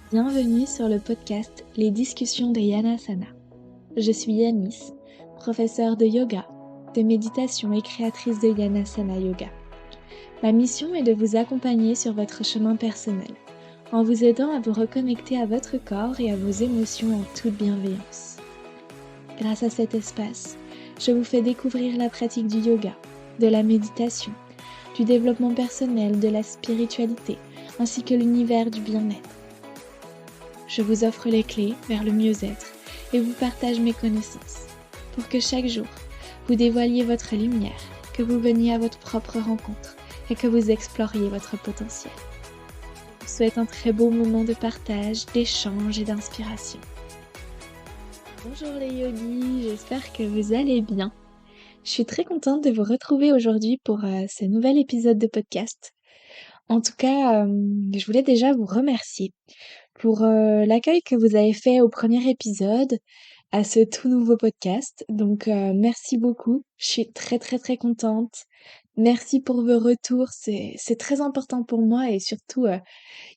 Bienvenue sur le podcast Les discussions de Yanasana. Je suis Yanis, professeure de yoga, de méditation et créatrice de Yanasana Yoga. Ma mission est de vous accompagner sur votre chemin personnel, en vous aidant à vous reconnecter à votre corps et à vos émotions en toute bienveillance. Grâce à cet espace, je vous fais découvrir la pratique du yoga, de la méditation, du développement personnel, de la spiritualité, ainsi que l'univers du bien-être. Je vous offre les clés vers le mieux-être et vous partage mes connaissances pour que chaque jour, vous dévoiliez votre lumière, que vous veniez à votre propre rencontre et que vous exploriez votre potentiel. Je vous souhaite un très beau moment de partage, d'échange et d'inspiration. Bonjour les yogis, j'espère que vous allez bien. Je suis très contente de vous retrouver aujourd'hui pour ce nouvel épisode de podcast. En tout cas, je voulais déjà vous remercier pour l'accueil que vous avez fait au premier épisode à ce tout nouveau podcast. Donc merci beaucoup, je suis très très très contente. Merci pour vos retours, c'est très important pour moi et surtout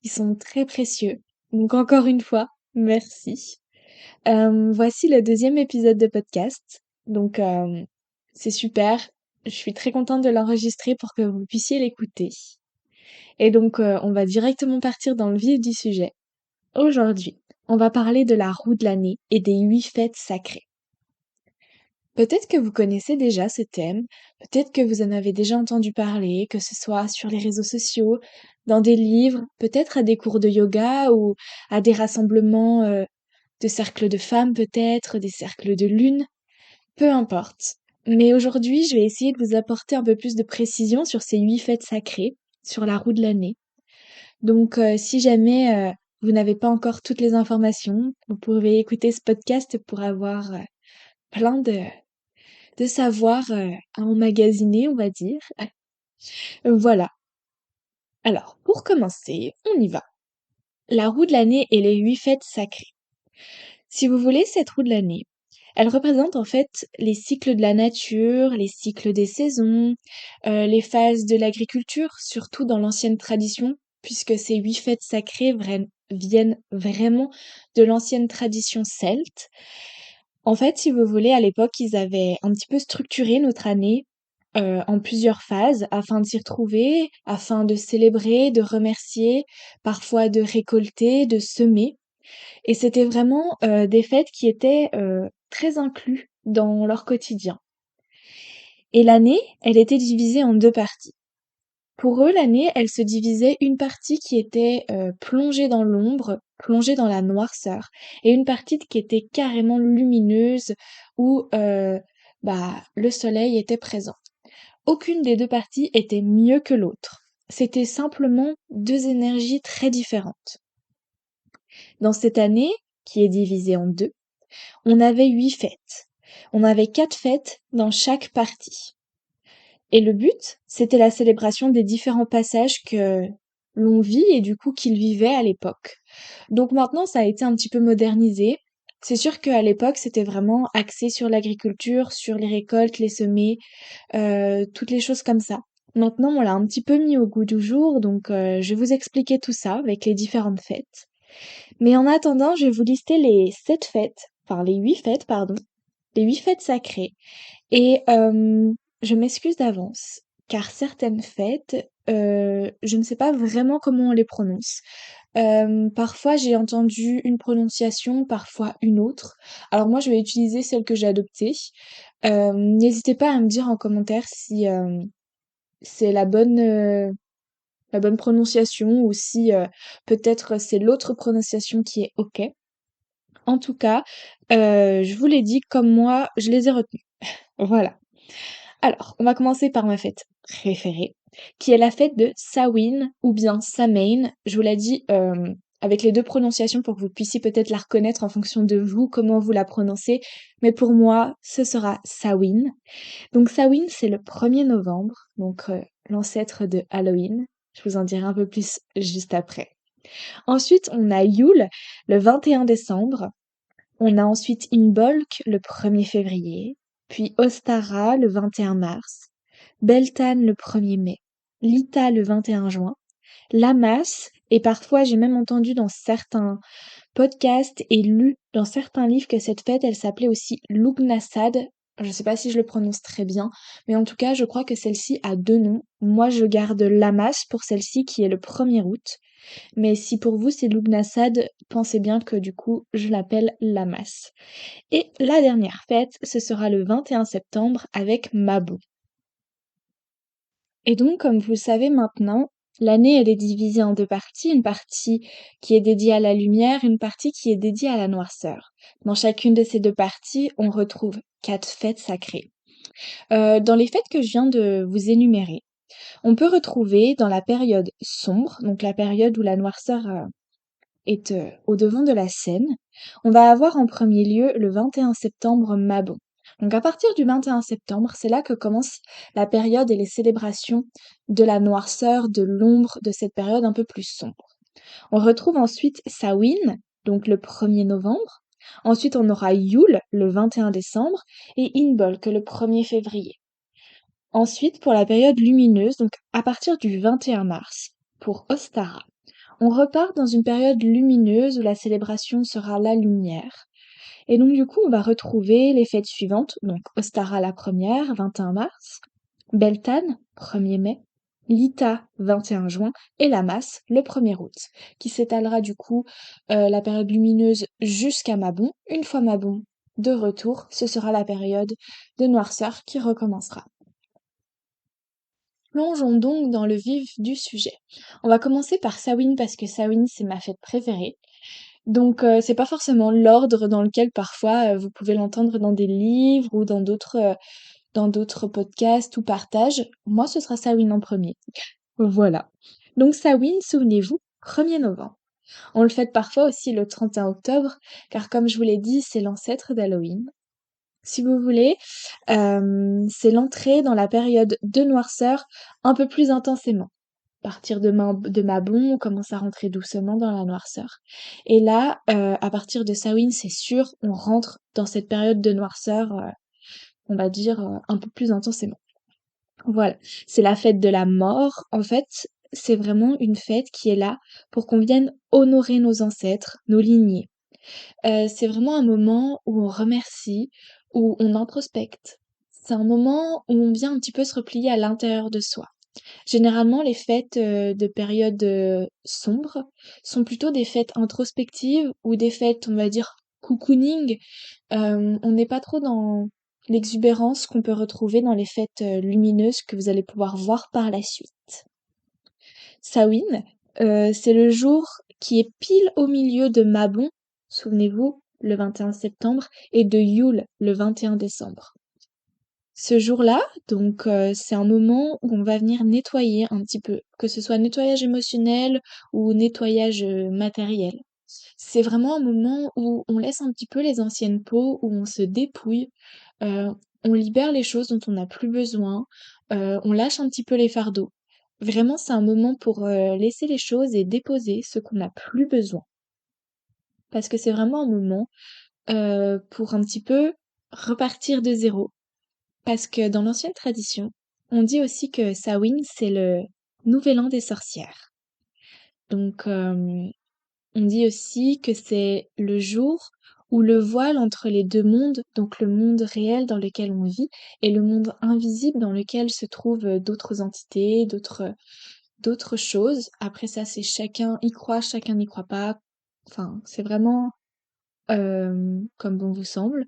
ils sont très précieux. Donc encore une fois, merci. Voici le deuxième épisode de podcast. Donc c'est super, je suis très contente de l'enregistrer pour que vous puissiez l'écouter. Et donc on va directement partir dans le vif du sujet. Aujourd'hui, on va parler de la roue de l'année et des 8 fêtes sacrées. Peut-être que vous connaissez déjà ce thème, peut-être que vous en avez déjà entendu parler, que ce soit sur les réseaux sociaux, dans des livres, peut-être à des cours de yoga ou à des rassemblements de cercles de femmes peut-être, des cercles de lune, peu importe. Mais aujourd'hui, je vais essayer de vous apporter un peu plus de précision sur ces 8 fêtes sacrées, sur la roue de l'année. Donc, si jamais vous n'avez pas encore toutes les informations, vous pouvez écouter ce podcast pour avoir plein de savoir à emmagasiner, on va dire. Voilà. Alors, pour commencer, on y va. La roue de l'année et les 8 fêtes sacrées. Si vous voulez, cette roue de l'année, elle représente en fait les cycles de la nature, les cycles des saisons, les phases de l'agriculture, surtout dans l'ancienne tradition, puisque ces 8 fêtes sacrées viennent vraiment de l'ancienne tradition celte. En fait, si vous voulez, à l'époque, ils avaient un petit peu structuré notre année en plusieurs phases afin de s'y retrouver, afin de célébrer, de remercier, parfois de récolter, de semer. Et c'était vraiment des fêtes qui étaient très inclus dans leur quotidien. Et l'année, elle était divisée en deux parties. Pour eux, l'année, elle se divisait une partie qui était plongée dans l'ombre, plongée dans la noirceur, et une partie qui était carrément lumineuse, où le soleil était présent. Aucune des deux parties était mieux que l'autre. C'était simplement deux énergies très différentes. Dans cette année, qui est divisée en deux, on avait 8 fêtes. On avait 4 fêtes dans chaque partie. Et le but, c'était la célébration des différents passages que l'on vit et du coup qu'ils vivaient à l'époque. Donc maintenant, ça a été un petit peu modernisé. C'est sûr qu'à l'époque, c'était vraiment axé sur l'agriculture, sur les récoltes, les semis, toutes les choses comme ça. Maintenant, on l'a un petit peu mis au goût du jour, donc je vais vous expliquer tout ça avec les différentes fêtes. Mais en attendant, je vais vous lister les 7 fêtes, enfin les 8 fêtes, pardon, les 8 fêtes sacrées. Et je m'excuse d'avance, car certaines fêtes, je ne sais pas vraiment comment on les prononce. Parfois j'ai entendu une prononciation, parfois une autre. Alors moi je vais utiliser celle que j'ai adoptée. N'hésitez pas à me dire en commentaire si c'est la bonne prononciation ou si peut-être c'est l'autre prononciation qui est OK. En tout cas, je vous l'ai dit, comme moi, je les ai retenus. Voilà. Alors, on va commencer par ma fête préférée, qui est la fête de Samhain ou bien Samhain. Je vous l'ai dit avec les deux prononciations pour que vous puissiez peut-être la reconnaître en fonction de vous, comment vous la prononcez. Mais pour moi, ce sera Samhain. Donc Samhain, c'est le 1er novembre, donc l'ancêtre de Halloween. Je vous en dirai un peu plus juste après. Ensuite, on a Yule, le 21 décembre. On a ensuite Imbolc, le 1er février. Puis Ostara, le 21 mars. Beltane, le 1er mai. Lita, le 21 juin. Lammas Et parfois, j'ai même entendu dans certains podcasts et lu dans certains livres que cette fête, elle s'appelait aussi Lugnasad. Je ne sais pas si je le prononce très bien, mais en tout cas, je crois que celle-ci a 2 noms. Moi, je garde Lammas pour celle-ci qui est le 1er août. Mais si pour vous c'est Lugnasad, pensez bien que du coup, je l'appelle Lammas. Et la dernière fête, ce sera le 21 septembre avec Mabon. Et donc, comme vous le savez maintenant, l'année, elle est divisée en 2 parties. Une partie qui est dédiée à la lumière, une partie qui est dédiée à la noirceur. Dans chacune de ces 2 parties, on retrouve 4 fêtes sacrées. Dans les fêtes que je viens de vous énumérer, on peut retrouver dans la période sombre, donc la période où la noirceur, est, au devant de la scène, on va avoir en premier lieu le 21 septembre Mabon. Donc à partir du 21 septembre, c'est là que commence la période et les célébrations de la noirceur, de l'ombre, de cette période un peu plus sombre. On retrouve ensuite Samhain, donc le 1er novembre. Ensuite, on aura Yule, le 21 décembre, et Imbolc, le 1er février. Ensuite, pour la période lumineuse, donc à partir du 21 mars, pour Ostara, on repart dans une période lumineuse où la célébration sera la lumière. Et donc du coup, on va retrouver les fêtes suivantes, donc Ostara la première, 21 mars, Beltane, 1er mai, Lita, 21 juin, et Lammas, le 1er août, qui s'étalera du coup la période lumineuse jusqu'à Mabon. Une fois Mabon de retour, ce sera la période de noirceur qui recommencera. Plongeons donc dans le vif du sujet. On va commencer par Samhain parce que Samhain c'est ma fête préférée. Donc c'est pas forcément l'ordre dans lequel parfois, vous pouvez l'entendre dans des livres ou dans d'autres podcasts ou partages. Moi, ce sera Samhain en premier. Voilà. Donc Samhain, souvenez-vous, 1er novembre. On le fête parfois aussi le 31 octobre, car comme je vous l'ai dit, c'est l'ancêtre d'Halloween. Si vous voulez, c'est l'entrée dans la période de noirceur un peu plus intensément. À partir de Mabon, on commence à rentrer doucement dans la noirceur. Et là, à partir de Samhain, c'est sûr, on rentre dans cette période de noirceur, on va dire, un peu plus intensément. Voilà, c'est la fête de la mort. En fait, c'est vraiment une fête qui est là pour qu'on vienne honorer nos ancêtres, nos lignées. C'est vraiment un moment où on remercie, où on introspecte. C'est un moment où on vient un petit peu se replier à l'intérieur de soi. Généralement, les fêtes, de période, sombre sont plutôt des fêtes introspectives ou des fêtes, on va dire, cocooning. On n'est pas trop dans l'exubérance qu'on peut retrouver dans les fêtes, lumineuses que vous allez pouvoir voir par la suite. Samhain, c'est le jour qui est pile au milieu de Mabon, souvenez-vous, le 21 septembre, et de Yule, le 21 décembre. Ce jour-là, donc c'est un moment où on va venir nettoyer un petit peu, que ce soit nettoyage émotionnel ou nettoyage, matériel. C'est vraiment un moment où on laisse un petit peu les anciennes peaux, où on se dépouille, heu, on libère les choses dont on n'a plus besoin, on lâche un petit peu les fardeaux. Vraiment, c'est un moment pour, laisser les choses et déposer ce qu'on n'a plus besoin. Parce que c'est vraiment un moment, pour un petit peu repartir de zéro. Parce que dans l'ancienne tradition, on dit aussi que Samhain, c'est le nouvel an des sorcières. Donc, on dit aussi que c'est le jour où le voile entre les 2 mondes, donc le monde réel dans lequel on vit et le monde invisible dans lequel se trouvent, d'autres entités, d'autres choses. Après ça, c'est chacun y croit, chacun n'y croit pas. Enfin, c'est vraiment, comme bon vous semble.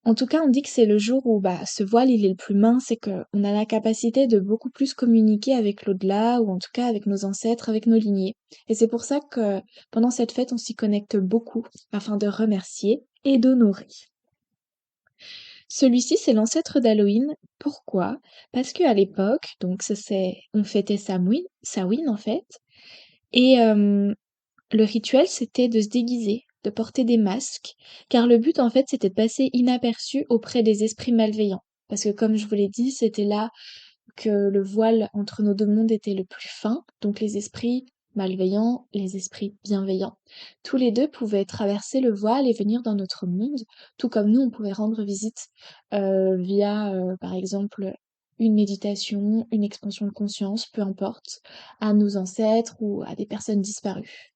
En tout cas, on dit que c'est le jour où, bah, ce voile, il est le plus mince et qu'on a la capacité de beaucoup plus communiquer avec l'au-delà ou en tout cas avec nos ancêtres, avec nos lignées. Et c'est pour ça que pendant cette fête, on s'y connecte beaucoup afin de remercier et d'honorer. Celui-ci, c'est l'ancêtre d'Halloween. Pourquoi? Parce qu'à l'époque, donc ça c'est on fêtait Samhain en fait, et le rituel, c'était de se déguiser, de porter des masques, car le but, en fait, c'était de passer inaperçu auprès des esprits malveillants. Parce que comme je vous l'ai dit, c'était là que le voile entre nos 2 mondes était le plus fin, donc les esprits malveillants, les esprits bienveillants. Tous les 2 pouvaient traverser le voile et venir dans notre monde, tout comme nous, on pouvait rendre visite, via, par exemple, une méditation, une expansion de conscience, peu importe, à nos ancêtres ou à des personnes disparues.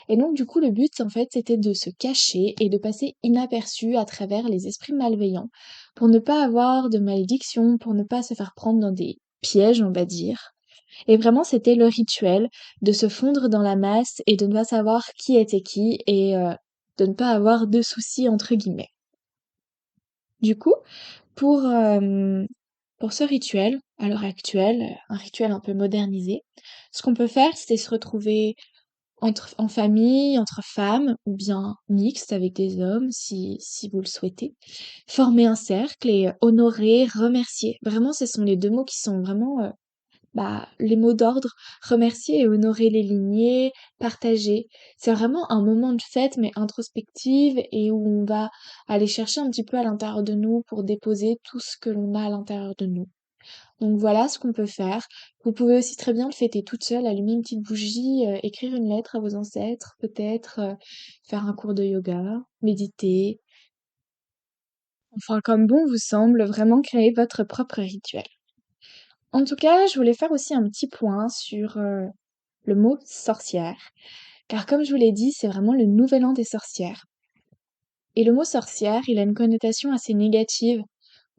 Et donc du coup, le but, en fait, c'était de se cacher et de passer inaperçu à travers les esprits malveillants pour ne pas avoir de malédiction, pour ne pas se faire prendre dans des pièges, on va dire. Et vraiment, c'était le rituel de se fondre dans la masse et de ne pas savoir qui était qui et de ne pas avoir de soucis, entre guillemets. Du coup, pour, pour ce rituel, à l'heure actuelle, un rituel un peu modernisé, ce qu'on peut faire, c'est se retrouver en famille, entre femmes, ou bien mixte avec des hommes, si vous le souhaitez. Former un cercle et honorer, remercier. Vraiment, ce sont les 2 mots qui sont vraiment, les mots d'ordre, remercier et honorer les lignées, partager. C'est vraiment un moment de fête, mais introspective et où on va aller chercher un petit peu à l'intérieur de nous pour déposer tout ce que l'on a à l'intérieur de nous. Donc voilà ce qu'on peut faire. Vous pouvez aussi très bien le fêter toute seule, allumer une petite bougie, écrire une lettre à vos ancêtres, peut-être, faire un cours de yoga, méditer. Enfin, comme bon vous semble, vraiment créer votre propre rituel. En tout cas, je voulais faire aussi un petit point sur, le mot sorcière, car comme je vous l'ai dit, c'est vraiment le nouvel an des sorcières. Et le mot sorcière, il a une connotation assez négative.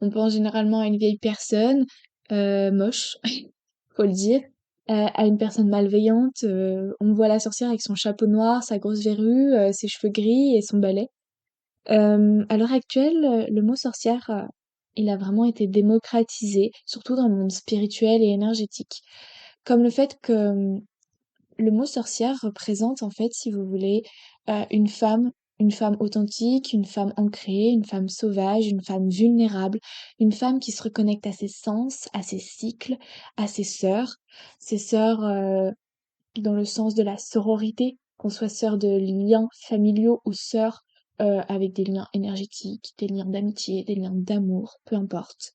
On pense généralement à une vieille personne, moche, faut le dire, à une personne malveillante. On voit la sorcière avec son chapeau noir, sa grosse verrue, ses cheveux gris et son balai. À l'heure actuelle, le mot sorcière, il a vraiment été démocratisé, surtout dans le monde spirituel et énergétique. Comme le fait que le mot sorcière représente en fait, si vous voulez, une femme authentique, une femme ancrée, une femme sauvage, une femme vulnérable, une femme qui se reconnecte à ses sens, à ses cycles, à ses sœurs, dans le sens de la sororité, qu'on soit sœur de liens familiaux ou sœur, avec des liens énergétiques, des liens d'amitié, des liens d'amour, peu importe.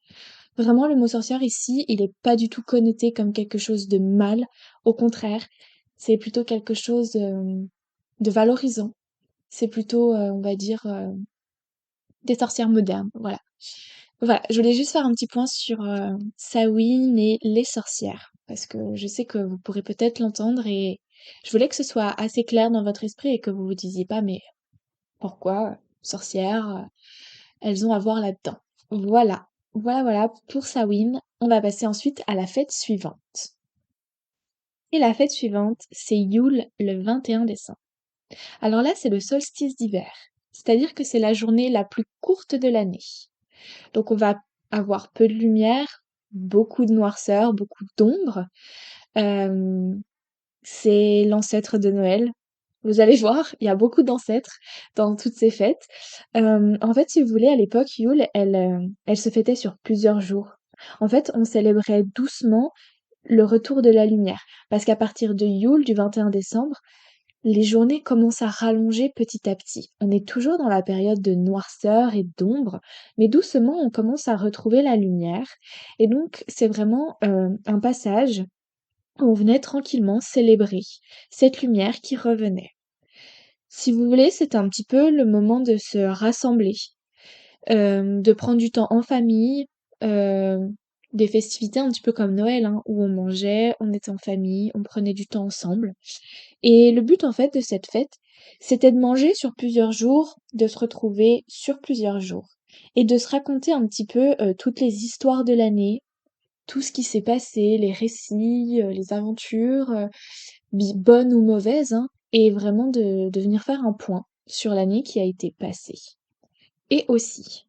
Vraiment, le mot sorcière ici, il est pas du tout connoté comme quelque chose de mal. Au contraire, c'est plutôt quelque chose, de valorisant. C'est plutôt, on va dire, des sorcières modernes, voilà. Voilà, je voulais juste faire un petit point sur, Samhain et les sorcières, parce que je sais que vous pourrez peut-être l'entendre et je voulais que ce soit assez clair dans votre esprit et que vous vous disiez pas: «Mais pourquoi, sorcières, elles ont à voir là-dedans?» Voilà, voilà pour Samhain. On va passer ensuite à la fête suivante. Et la fête suivante, c'est Yule le 21 décembre. Alors là, c'est le solstice d'hiver, c'est-à-dire que c'est la journée la plus courte de l'année. Donc on va avoir peu de lumière, beaucoup de noirceur, beaucoup d'ombre. Hem, c'est l'ancêtre de Noël. Vous allez voir, il y a beaucoup d'ancêtres dans toutes ces fêtes. En fait, si vous voulez, à l'époque, Yule, elle se fêtait sur plusieurs jours. En fait, on célébrait doucement le retour de la lumière, parce qu'à partir de Yule, du 21 décembre, les journées commencent à rallonger petit à petit. On est toujours dans la période de noirceur et d'ombre, mais doucement on commence à retrouver la lumière. Et donc c'est vraiment un passage où on venait tranquillement célébrer cette lumière qui revenait. Si vous voulez, c'est un petit peu le moment de se rassembler, de prendre du temps en famille, euh, des festivités un petit peu comme Noël, hein, où on mangeait, on était en famille, on prenait du temps ensemble. Et le but, en fait, de cette fête, c'était de manger sur plusieurs jours, de se retrouver sur plusieurs jours et de se raconter un petit peu, toutes les histoires de l'année, tout ce qui s'est passé, les récits, les aventures, bonnes ou mauvaises, hein, et vraiment de venir faire un point sur l'année qui a été passée. Et aussi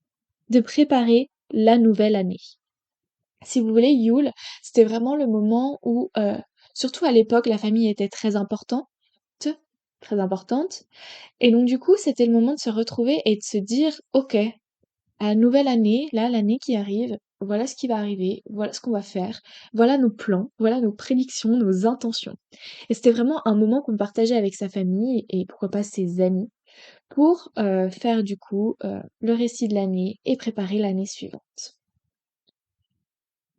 de préparer la nouvelle année. Si vous voulez, Yule, c'était vraiment le moment où, surtout à l'époque, la famille était très importante. Et donc du coup, c'était le moment de se retrouver et de se dire: «OK, à la nouvelle année, là, l'année qui arrive, voilà ce qui va arriver, voilà ce qu'on va faire, voilà nos plans, voilà nos prédictions, nos intentions». Et c'était vraiment un moment qu'on partageait avec sa famille et pourquoi pas ses amis pour, faire du coup, le récit de l'année et préparer l'année suivante.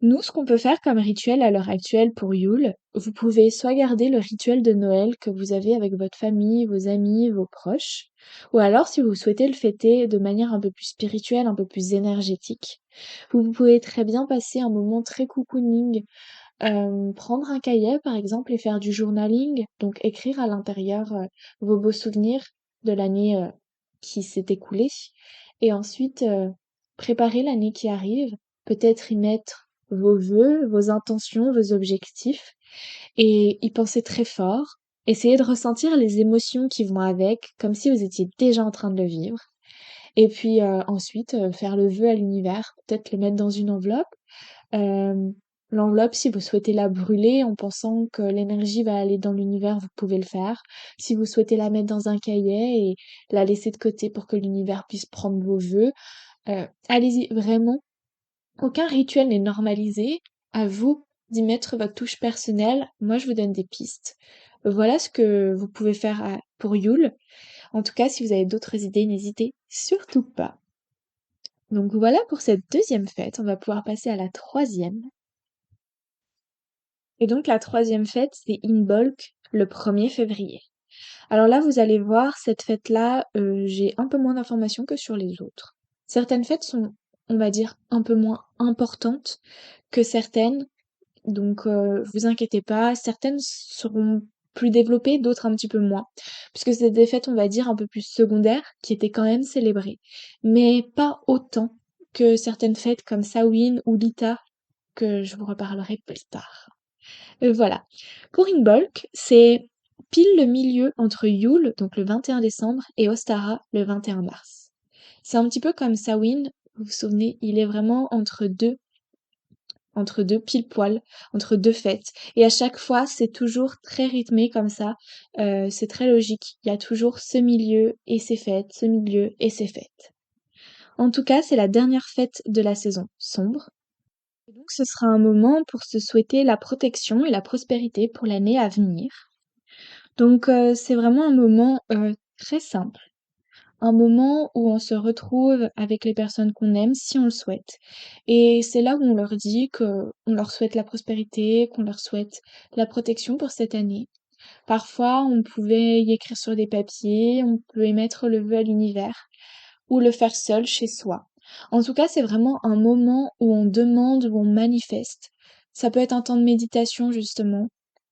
Nous, ce qu'on peut faire comme rituel à l'heure actuelle pour Yule, vous pouvez soit garder le rituel de Noël que vous avez avec votre famille, vos amis, vos proches, ou alors si vous souhaitez le fêter de manière un peu plus spirituelle, un peu plus énergétique, vous pouvez très bien passer un moment très cocooning, prendre un cahier par exemple et faire du journaling, donc écrire à l'intérieur, vos beaux souvenirs de l'année, qui s'est écoulée et ensuite, préparer l'année qui arrive, peut-être y mettre vos vœux, vos intentions, vos objectifs et y penser très fort. Essayez de ressentir les émotions qui vont avec, comme si vous étiez déjà en train de le vivre et puis, ensuite, faire le vœu à l'univers, peut-être le mettre dans une enveloppe. Hem, L'enveloppe, si vous souhaitez la brûler en pensant que l'énergie va aller dans l'univers, vous pouvez le faire. Si vous souhaitez la mettre dans un cahier et la laisser de côté pour que l'univers puisse prendre vos vœux, allez-y, vraiment, aucun rituel n'est normalisé. À vous d'y mettre votre touche personnelle. Moi, je vous donne des pistes. Voilà ce que vous pouvez faire pour Yule. En tout cas, si vous avez d'autres idées, n'hésitez surtout pas. Donc voilà pour cette deuxième fête. On va pouvoir passer à la troisième. Et donc la troisième fête, c'est Imbolc, le 1er février. Alors là, vous allez voir, cette fête-là, j'ai un peu moins d'informations que sur les autres. Certaines fêtes sont, on va dire, un peu moins importantes que certaines, donc vous inquiétez pas, certaines seront plus développées, d'autres un petit peu moins. Puisque c'est des fêtes, on va dire, un peu plus secondaires, qui étaient quand même célébrées, mais pas autant que certaines fêtes comme Samhain ou Lita, que je vous reparlerai plus tard. Voilà. Pour Imbolc, c'est pile le milieu entre Yule, donc le 21 décembre, et Ostara, le 21 mars. C'est un petit peu comme Samhain, vous vous souvenez, il est vraiment entre deux pile poil, entre deux fêtes. Et à chaque fois, c'est toujours très rythmé comme ça. C'est très logique. Il y a toujours ce milieu et ces fêtes, ce milieu et ces fêtes. En tout cas, c'est la dernière fête de la saison sombre. Et donc, ce sera un moment pour se souhaiter la protection et la prospérité pour l'année à venir. Donc, c'est vraiment un moment, très simple, un moment où on se retrouve avec les personnes qu'on aime si on le souhaite et c'est là où on leur dit qu'on leur souhaite la prospérité, qu'on leur souhaite la protection pour cette année. Parfois, on pouvait y écrire sur des papiers, on peut émettre le vœu à l'univers ou le faire seul chez soi. En tout cas, c'est vraiment un moment où on demande, où on manifeste. Ça peut être un temps de méditation justement.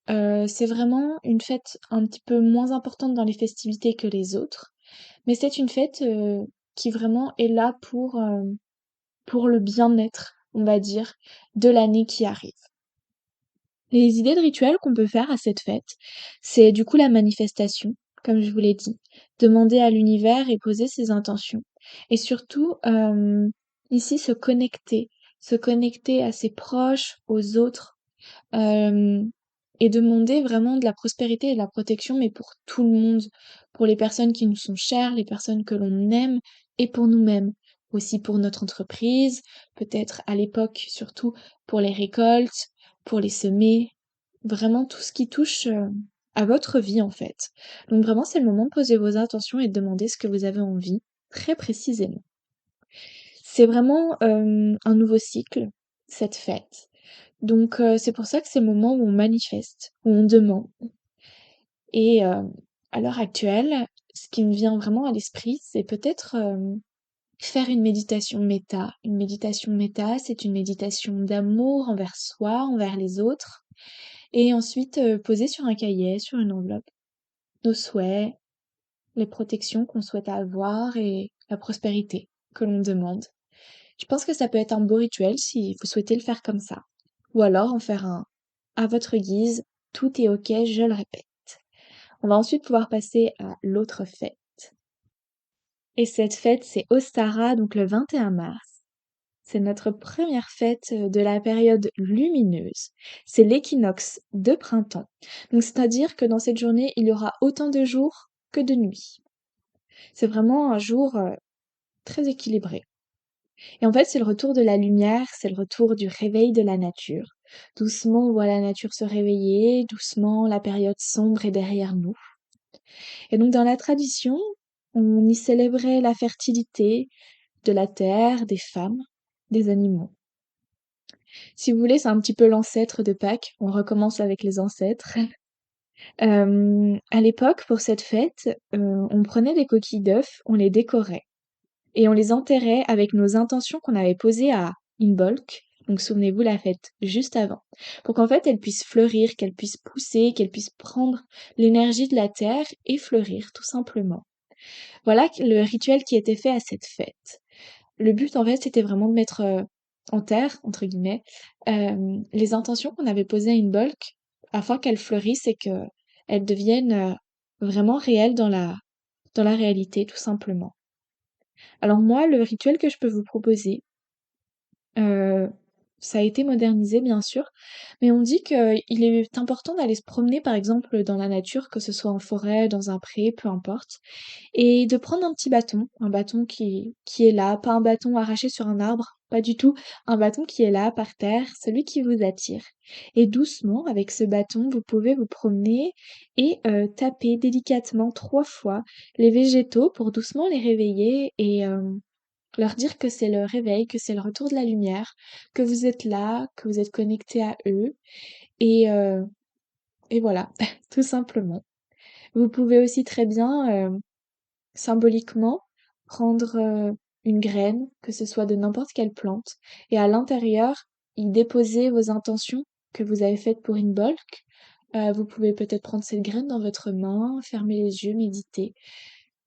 C'est vraiment une fête un petit peu moins importante dans les festivités que les autres, mais c'est une fête, qui vraiment est là pour le bien-être, on va dire, de l'année qui arrive. Les idées de rituels qu'on peut faire à cette fête, c'est du coup la manifestation, comme je vous l'ai dit, demander à l'univers et poser ses intentions et surtout, ici se connecter à ses proches, aux autres, hem et demander vraiment de la prospérité et de la protection, mais pour tout le monde, pour les personnes qui nous sont chères, les personnes que l'on aime et pour nous-mêmes. Aussi pour notre entreprise, peut-être à l'époque surtout pour les récoltes, pour les semer, vraiment tout ce qui touche, à votre vie en fait. Donc vraiment c'est le moment de poser vos intentions et de demander ce que vous avez envie, très précisément. C'est vraiment, un nouveau cycle, cette fête. Donc c'est pour ça que c'est le moment où on manifeste, où on demande et à l'heure actuelle, ce qui me vient vraiment à l'esprit, c'est peut-être, faire une méditation méta. Une méditation méta, c'est une méditation d'amour envers soi, envers les autres et ensuite, poser sur un cahier, sur une enveloppe, nos souhaits, les protections qu'on souhaite avoir et la prospérité que l'on demande. Je pense que ça peut être un beau rituel si vous souhaitez le faire comme ça. Ou alors en faire un à votre guise, tout est OK, je le répète. On va ensuite pouvoir passer à l'autre fête. Et cette fête, c'est Ostara, donc le 21 mars. C'est notre première fête de la période lumineuse. C'est l'équinoxe de printemps. Donc c'est-à-dire que dans cette journée, il y aura autant de jours que de nuits. C'est vraiment un jour très équilibré. Et en fait, c'est le retour de la lumière, c'est le retour du réveil de la nature. Doucement, on voit la nature se réveiller, doucement, la période sombre est derrière nous. Et donc, dans la tradition, on y célébrait la fertilité de la terre, des femmes, des animaux. Si vous voulez, c'est un petit peu l'ancêtre de Pâques. On recommence avec les ancêtres. À l'époque, pour cette fête, on prenait des coquilles d'œufs, on les décorait et on les enterrait avec nos intentions qu'on avait posées à Imbolc. Donc souvenez-vous la fête juste avant. Pour qu'en fait, elles puissent fleurir, qu'elles puissent pousser, qu'elles puissent prendre l'énergie de la terre et fleurir, tout simplement. Voilà le rituel qui était fait à cette fête. Le but, en fait, c'était vraiment de mettre, en terre, entre guillemets, les intentions qu'on avait posées à une Imbolc afin qu'elles fleurissent et qu'elles deviennent, vraiment réelles dans la réalité, tout simplement. Alors moi, le rituel que je peux vous proposer, Heu, ça a été modernisé bien sûr, mais on dit qu'il est important d'aller se promener par exemple dans la nature, que ce soit en forêt, dans un pré, peu importe, et de prendre un bâton qui est là, pas un bâton arraché sur un arbre, pas du tout, un bâton qui est là par terre, celui qui vous attire. Et doucement, avec ce bâton, vous pouvez vous promener et taper délicatement 3 fois les végétaux pour doucement les réveiller et leur dire que c'est le réveil, que c'est le retour de la lumière, que vous êtes là, que vous êtes connecté à eux et heu et voilà, tout simplement. Vous pouvez aussi très bien, symboliquement prendre, une graine, que ce soit de n'importe quelle plante et à l'intérieur, y déposer vos intentions que vous avez faites pour une bulk. Vous pouvez peut-être prendre cette graine dans votre main, fermer les yeux, méditer.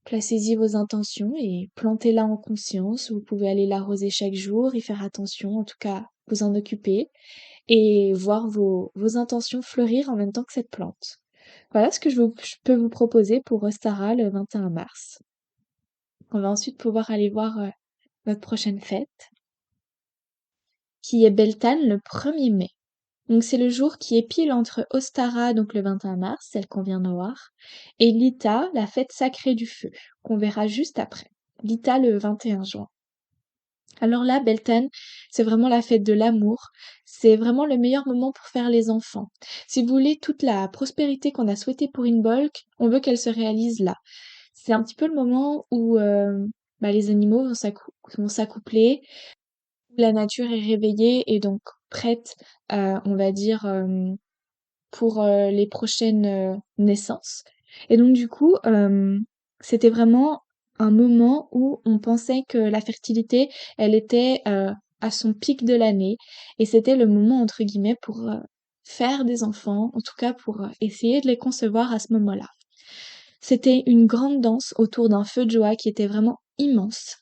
Placez-y vos intentions et plantez-la en conscience. Vous pouvez aller l'arroser chaque jour, y faire attention, en tout cas vous en occuper et voir vos intentions fleurir en même temps que cette plante. Voilà ce que je peux vous proposer pour Ostara le 21 mars. On va ensuite pouvoir aller voir notre prochaine fête, qui est Beltane le 1er mai. Donc c'est le jour qui est pile entre Ostara, donc le 21 mars, celle qu'on vient de voir, et Lita, la fête sacrée du feu, qu'on verra juste après. Lita le 21 juin. Alors là, Beltane, c'est vraiment la fête de l'amour. C'est vraiment le meilleur moment pour faire les enfants. Si vous voulez, toute la prospérité qu'on a souhaitée pour Inbolc, on veut qu'elle se réalise là. C'est un petit peu le moment où les animaux vont s'accoupler, où la nature est réveillée et donc prête, on va dire, pour les prochaines naissances. Et donc du coup, c'était vraiment un moment où on pensait que la fertilité, elle était à son pic de l'année, et c'était le moment entre guillemets pour faire des enfants, en tout cas pour essayer de les concevoir à ce moment-là. C'était une grande danse autour d'un feu de joie qui était vraiment immense.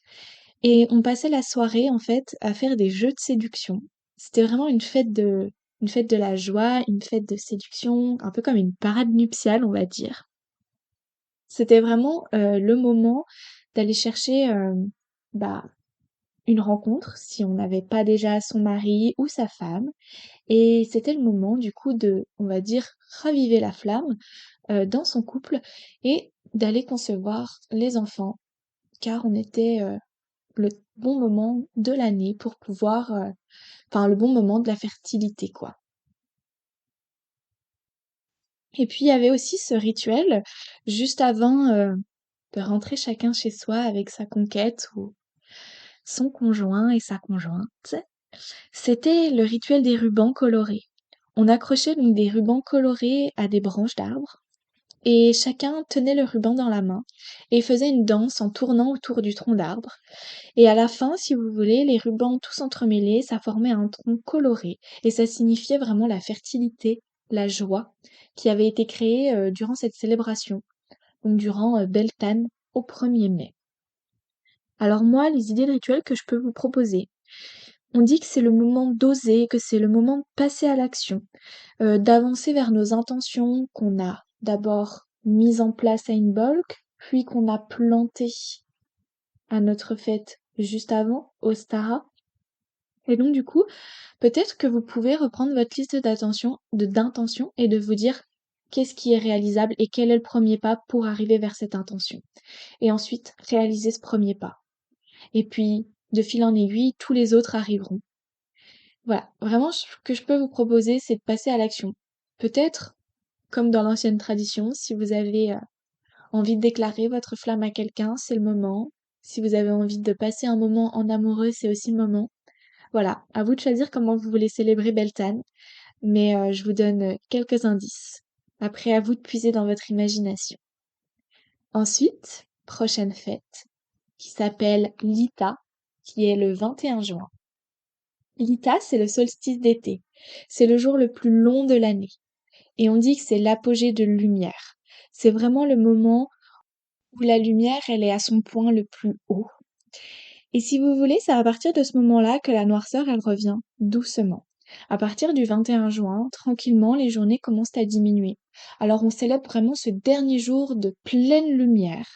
Et on passait la soirée, en fait, à faire des jeux de séduction. C'était vraiment une fête de la joie, une fête de séduction, un peu comme une parade nuptiale, on va dire. C'était vraiment le moment d'aller chercher bah, une rencontre, si on n'avait pas déjà son mari ou sa femme. Et c'était le moment, du coup, de, on va dire, raviver la flamme dans son couple et d'aller concevoir les enfants, car on était le bon moment de l'année pour pouvoir, enfin le bon moment de la fertilité, quoi. Et puis il y avait aussi ce rituel juste avant de rentrer chacun chez soi avec sa conquête ou son conjoint et sa conjointe. C'était le rituel des rubans colorés. On accrochait donc des rubans colorés à des branches d'arbres et chacun tenait le ruban dans la main et faisait une danse en tournant autour du tronc d'arbre. Et à la fin, si vous voulez, les rubans tous entremêlés, ça formait un tronc coloré et ça signifiait vraiment la fertilité, la joie qui avait été créée durant cette célébration, donc durant Beltane au 1er mai. Alors moi, les idées de rituels que je peux vous proposer, on dit que c'est le moment d'oser, que c'est le moment de passer à l'action, d'avancer vers nos intentions qu'on a d'abord mises en place à une bulk, puis qu'on a plantées à notre fête juste avant, au Stara. Et donc du coup, peut-être que vous pouvez reprendre votre liste d'intentions et de vous dire qu'est-ce qui est réalisable et quel est le premier pas pour arriver vers cette intention. Et ensuite, réaliser ce premier pas. Et puis, de fil en aiguille, tous les autres arriveront. Voilà, vraiment, ce que je peux vous proposer, c'est de passer à l'action. Peut-être, comme dans l'ancienne tradition, si vous avez envie de déclarer votre flamme à quelqu'un, c'est le moment. Si vous avez envie de passer un moment en amoureux, c'est aussi le moment. Voilà, à vous de choisir comment vous voulez célébrer Beltane, mais je vous donne quelques indices. Après, à vous de puiser dans votre imagination. Ensuite, prochaine fête, qui s'appelle l'Ita, qui est le 21 juin. L'Ita, c'est le solstice d'été. C'est le jour le plus long de l'année. Et on dit que c'est l'apogée de lumière. C'est vraiment le moment où la lumière, elle est à son point le plus haut. Et si vous voulez, c'est à partir de ce moment-là que la noirceur, elle revient doucement. À partir du 21 juin, tranquillement, les journées commencent à diminuer. Alors on célèbre vraiment ce dernier jour de pleine lumière.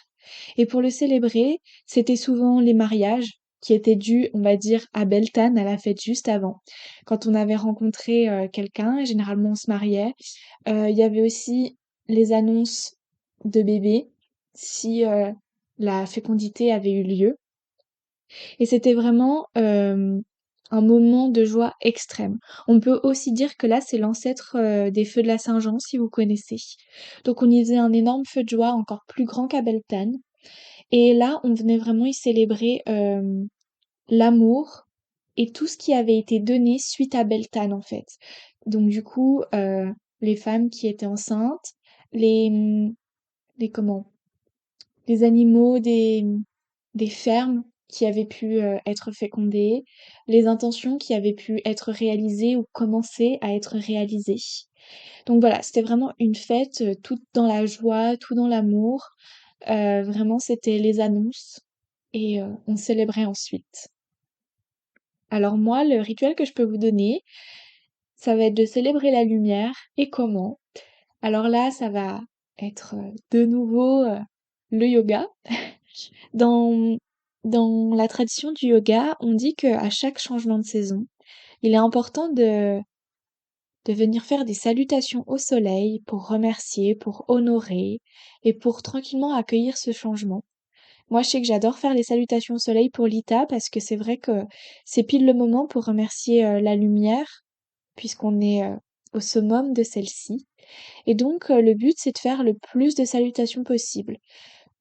Et pour le célébrer, c'était souvent les mariages qui étaient dus, on va dire, à Beltane, à la fête juste avant. Quand on avait rencontré quelqu'un, généralement on se mariait. Il y avait aussi les annonces de bébés, si la fécondité avait eu lieu. Et c'était vraiment un moment de joie extrême. On peut aussi dire que là, c'est l'ancêtre des feux de la Saint-Jean, si vous connaissez. Donc on y faisait un énorme feu de joie, encore plus grand qu'à Beltane. Et là, on venait vraiment y célébrer l'amour et tout ce qui avait été donné suite à Beltane, en fait. Donc du coup, les femmes qui étaient enceintes, les, les comment? Les animaux des fermes qui avaient pu être fécondées, les intentions qui avaient pu être réalisées ou commencer à être réalisées. Donc voilà, c'était vraiment une fête toute dans la joie, tout dans l'amour. Vraiment, c'était les annonces et on célébrait ensuite. Alors moi, le rituel que je peux vous donner, ça va être de célébrer la lumière et comment. Alors là, ça va être de nouveau le yoga. Dans, dans la tradition du yoga, on dit qu'à chaque changement de saison, il est important de venir faire des salutations au soleil pour remercier, pour honorer et pour tranquillement accueillir ce changement. Moi, je sais que j'adore faire les salutations au soleil pour l'Ita parce que c'est vrai que c'est pile le moment pour remercier la lumière puisqu'on est au summum de celle-ci. Et donc, le but, c'est de faire le plus de salutations possible.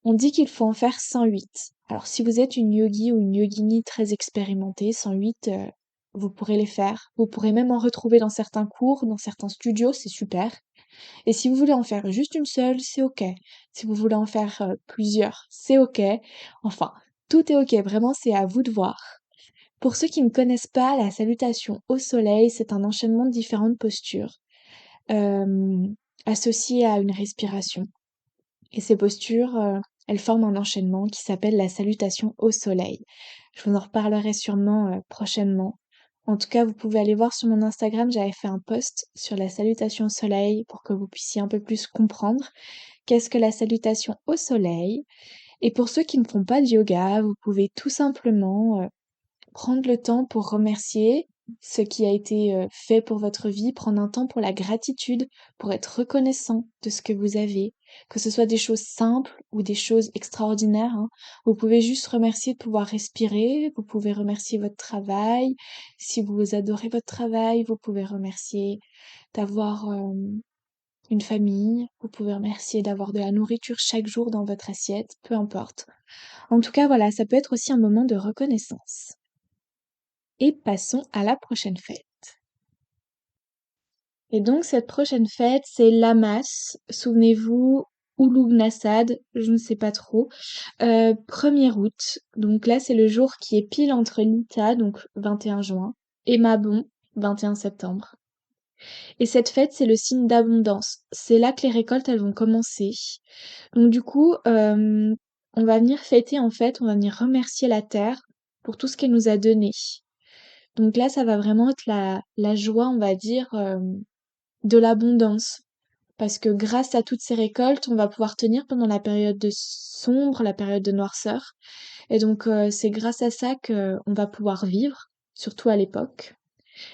On dit qu'il faut en faire 108. Alors si vous êtes une yogi ou une yogini très expérimentée, 108, vous pourrez les faire. Vous pourrez même en retrouver dans certains cours, dans certains studios, c'est super. Et si vous voulez en faire juste une seule, c'est ok. Si vous voulez en faire plusieurs, c'est ok. Enfin, tout est ok, vraiment c'est à vous de voir. Pour ceux qui ne connaissent pas, la salutation au soleil, c'est un enchaînement de différentes postures euh, associées à une respiration. Et ces postures, elles forment un enchaînement qui s'appelle la salutation au soleil. Je vous en reparlerai sûrement prochainement. En tout cas, vous pouvez aller voir sur mon Instagram, j'avais fait un post sur la salutation au soleil pour que vous puissiez un peu plus comprendre qu'est-ce que la salutation au soleil. Et pour ceux qui ne font pas de yoga, vous pouvez tout simplement prendre le temps pour remercier ce qui a été fait pour votre vie, prendre un temps pour la gratitude, pour être reconnaissant de ce que vous avez, que ce soit des choses simples ou des choses extraordinaires, hein. Vous pouvez juste remercier de pouvoir respirer, vous pouvez remercier votre travail. Si vous adorez votre travail, vous pouvez remercier d'avoir une famille, vous pouvez remercier d'avoir de la nourriture chaque jour dans votre assiette, peu importe. En tout cas, voilà, ça peut être aussi un moment de reconnaissance. Et passons à la prochaine fête. Et donc cette prochaine fête, c'est l'Amas. Souvenez-vous, ou Lugnasad, je ne sais pas trop. 1er août. Donc là, c'est le jour qui est pile entre Nita, donc 21 juin, et Mabon, 21 septembre. Et cette fête, c'est le signe d'abondance. C'est là que les récoltes, elles vont commencer. Donc du coup, on va venir fêter, en fait, on va venir remercier la terre pour tout ce qu'elle nous a donné. Donc là, ça va vraiment être la joie, on va dire, de l'abondance. Parce que grâce à toutes ces récoltes, on va pouvoir tenir pendant la période de sombre, la période de noirceur. Et donc, c'est grâce à ça que on va pouvoir vivre, surtout à l'époque.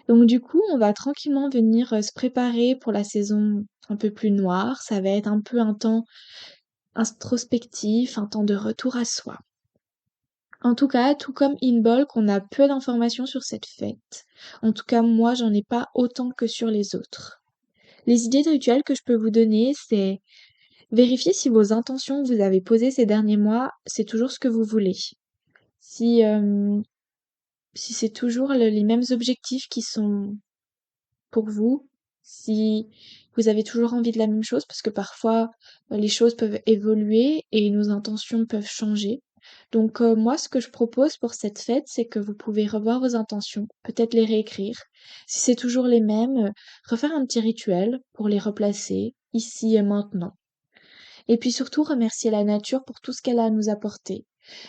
Donc du coup, on va tranquillement venir se préparer pour la saison un peu plus noire. Ça va être un peu un temps introspectif, un temps de retour à soi. En tout cas, tout comme Inbolk, on a peu d'informations sur cette fête. En tout cas, moi, j'en ai pas autant que sur les autres. Les idées de rituels que je peux vous donner, c'est vérifier si vos intentions que vous avez posées ces derniers mois, c'est toujours ce que vous voulez. Si si c'est toujours les mêmes objectifs qui sont pour vous, si vous avez toujours envie de la même chose, parce que parfois les choses peuvent évoluer et nos intentions peuvent changer. Donc moi, ce que je propose pour cette fête, c'est que vous pouvez revoir vos intentions, peut-être les réécrire. Si c'est toujours les mêmes, refaire un petit rituel pour les replacer ici et maintenant. Et puis surtout remercier la nature pour tout ce qu'elle a à nous apporter.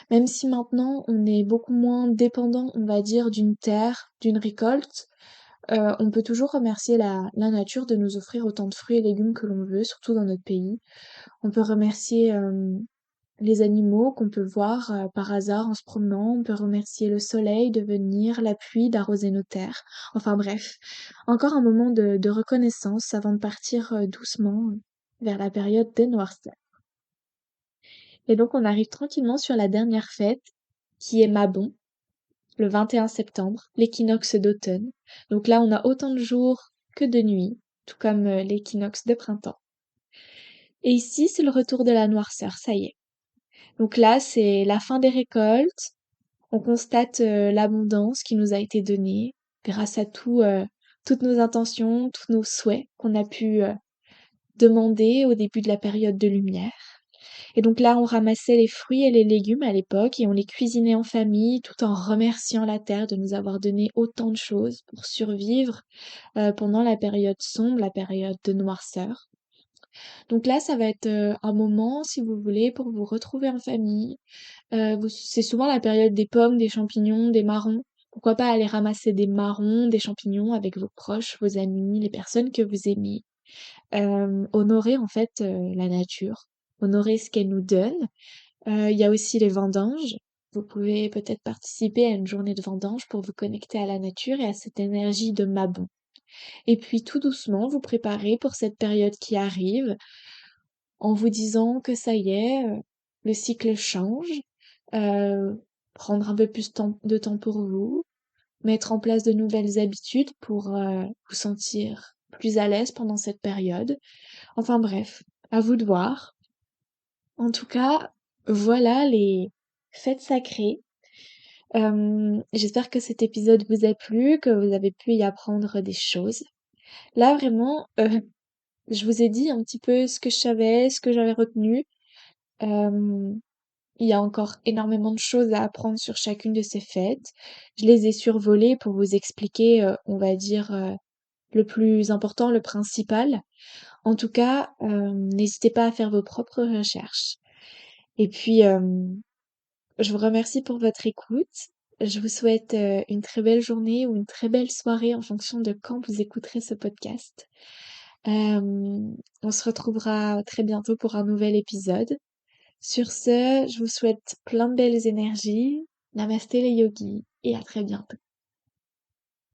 Même si maintenant on est beaucoup moins dépendant, on va dire, d'une terre, d'une récolte, on peut toujours remercier la nature de nous offrir autant de fruits et légumes que l'on veut, surtout dans notre pays. On peut remercier, les animaux qu'on peut voir, par hasard en se promenant. On peut remercier le soleil de venir, la pluie d'arroser nos terres. Enfin bref, encore un moment de reconnaissance avant de partir, doucement, vers la période des noirceurs. Et donc on arrive tranquillement sur la dernière fête, qui est Mabon, le 21 septembre, l'équinoxe d'automne. Donc là, on a autant de jours que de nuits, tout comme l'équinoxe de printemps. Et ici, c'est le retour de la noirceur, ça y est. Donc là, c'est la fin des récoltes. On constate l'abondance qui nous a été donnée grâce à toutes nos intentions, tous nos souhaits qu'on a pu demander au début de la période de lumière. Et donc là, on ramassait les fruits et les légumes à l'époque et on les cuisinait en famille tout en remerciant la terre de nous avoir donné autant de choses pour survivre pendant la période sombre, la période de noirceur. Donc là, ça va être un moment, si vous voulez, pour vous retrouver en famille. C'est souvent la période des pommes, des champignons, des marrons. Pourquoi pas aller ramasser des marrons, des champignons avec vos proches, vos amis, les personnes que vous aimez. Honorer en fait la nature, honorer ce qu'elle nous donne. Il y a aussi les vendanges. Vous pouvez peut-être participer à une journée de vendange pour vous connecter à la nature et à cette énergie de Mabon. Et puis tout doucement, vous préparez pour cette période qui arrive en vous disant que ça y est, le cycle change, prendre un peu plus de temps pour vous, mettre en place de nouvelles habitudes pour vous sentir plus à l'aise pendant cette période. Enfin bref, à vous de voir. En tout cas, voilà les fêtes sacrées. J'espère que cet épisode vous a plu, que vous avez pu y apprendre des choses. Là, vraiment, je vous ai dit un petit peu ce que je savais, ce que j'avais retenu. Euh, il y a encore énormément de choses à apprendre sur chacune de ces fêtes. Je les ai survolées pour vous expliquer, on va dire, le plus important, le principal. En tout cas, n'hésitez pas à faire vos propres recherches. Et puis, je vous remercie pour votre écoute. Je vous souhaite une très belle journée ou une très belle soirée en fonction de quand vous écouterez ce podcast. On se retrouvera très bientôt pour un nouvel épisode. Sur ce, je vous souhaite plein de belles énergies. Namasté les yogis et à très bientôt.